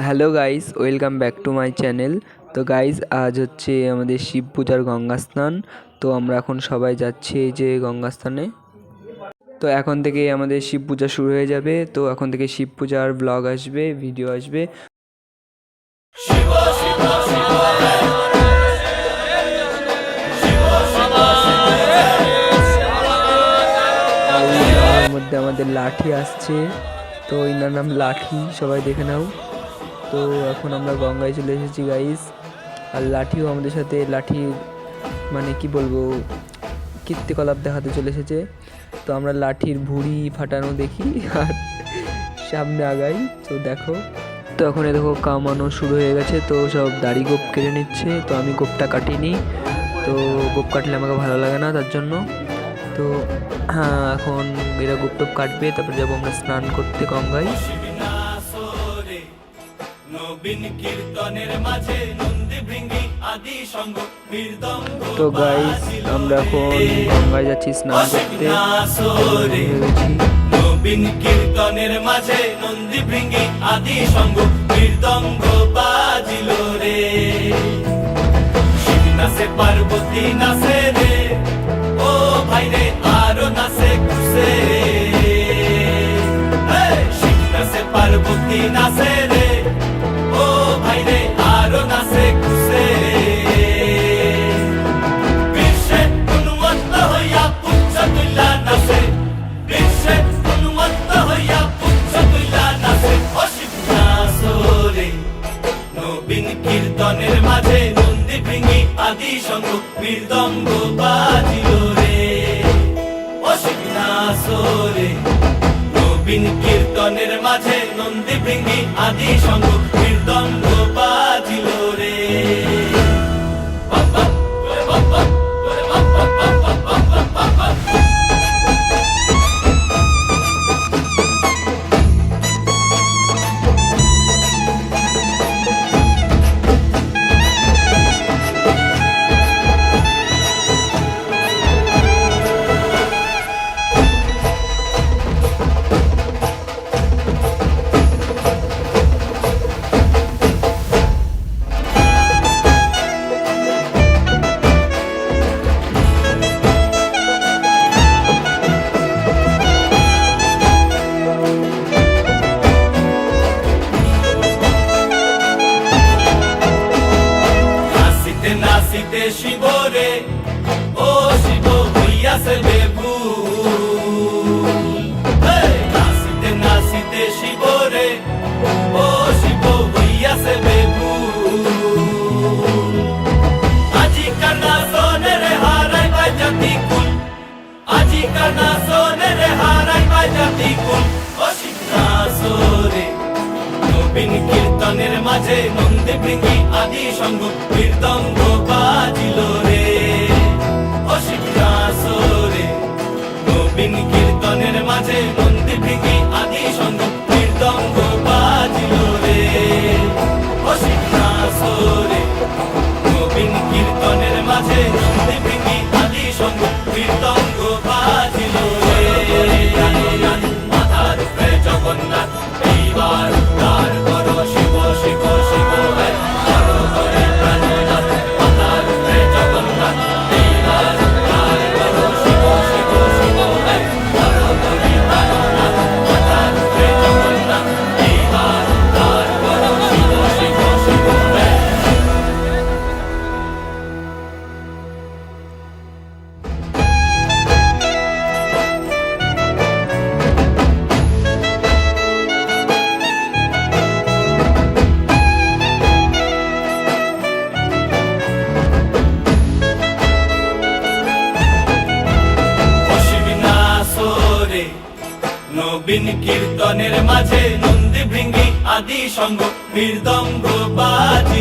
Hello guys, welcome back to my channel. তো guys, আজ হচ্ছে আমাদের শিব পূজার গঙ্গা স্নান। তো আমরা এখন সবাই যাচ্ছি এই যে গঙ্গা স্নানে। তো এখন থেকে আমাদের শিব পূজা শুরু হয়ে যাবে। তো এখন থেকে শিব পূজার ব্লগ আসবে, ভিডিও আসবে। তার মধ্যে আমাদের লাঠি আসছে, তো এনার নাম লাঠি, সবাই দেখে নাও। তো এখন আমরা গঙ্গায় চলে এসেছি গাইস। আর লাঠিও আমাদের সাথে, লাঠি মানে কি বলবো, কীর্তিকলাপ দেখাতে চলে এসেছে। তো আমরা লাঠির ভুঁড়ি ফাটানো দেখি আর সামনে আগাই। তো দেখো, তো এখন দেখো কামানো শুরু হয়ে গেছে। তো সব দাড়ি গোপ কেটে নিচ্ছে। তো আমি গোপটা কাটিনি, তো গোপ কাটলে আমাকে ভালো লাগে না, তার জন্য। তো হ্যাঁ, এখন এরা গোপ টোপ কাটবে, তারপর যাবো আমরা স্নান করতে গঙ্গায়। তো গাইস, আমরা এখন গঙ্গায় যাচ্ছি স্নান করতে। নবীন কীর্তনের মাঝে নন্দী ভৃঙ্গি আদি সঙ্গ মৃদঙ্গ বাজিল রে। শিব নাচে পার্বতী নাচে রে, ও ভাই রে আরো নাচে খুশে। শিব নাচে পার্বতী নাচে রে, ও ভাই রে আরো নাচে খুশে। বিশ্বে উন্মত্ত হইয়া পুচ্ছ তুল্লা নাচে, বিশ্বে উন্মত্ত হইয়া পুচ্ছ তুল্লা নাচে। ও শিব নাচো রে, নবীন কীর্তনের মাঝে নন্দী ভৃঙ্গি আদি সঙ্গ মৃদঙ্গ বাজিল রে। ও শিব নাচো রে, নবীন কীর্তনের মাঝে নন্দী ভৃঙ্গি আদি সঙ্গ মৃদঙ্গ বাজিল রে। নাচিতে শিব রে, ও শিব হইয়াছে বেভুল। নাচিতে নাচিতে শিব রে, ও শিব হইয়াছে বেভুল। আজিকার নাচনে রে হারাই পাই জাতি কুল, আজিকার নাচনে রে হারাই পাই জাতি কুল। ও শিব নাচো রে, নবীন কীর্তনের মাঝে নন্দী ভৃঙ্গি আদি সঙ্গ মৃদঙ্গ বাজিল রে। ও শিব নাচো রে, নবীন কীর্তনের মাঝে নন্দী ভৃঙ্গি আদি সঙ্গ মৃদঙ্গ বাজিল রে। ও শিব নাচো রে, নবীন কীর্তনের মাঝে নন্দী ভৃঙ্গি আদি সঙ্গ মৃদঙ্গ বাজিল রে। মাথার উপরে জগন্নাথ, এইবার উদ্ধার করো শিব শিব শিব। করো করে প্রাণনাথ, মাথার উপরে জগন্নাথ, এইবার উদ্ধার করো শিব শিব শিব। করো করে প্রাণনাথ, মাথার উপরে জগন্নাথ, এইবার উদ্ধার করো শিব শিব শিব। নবীন কীর্তনের মাঝে নন্দী ভৃঙ্গি আদি সঙ্গ মৃদঙ্গ বাজিল।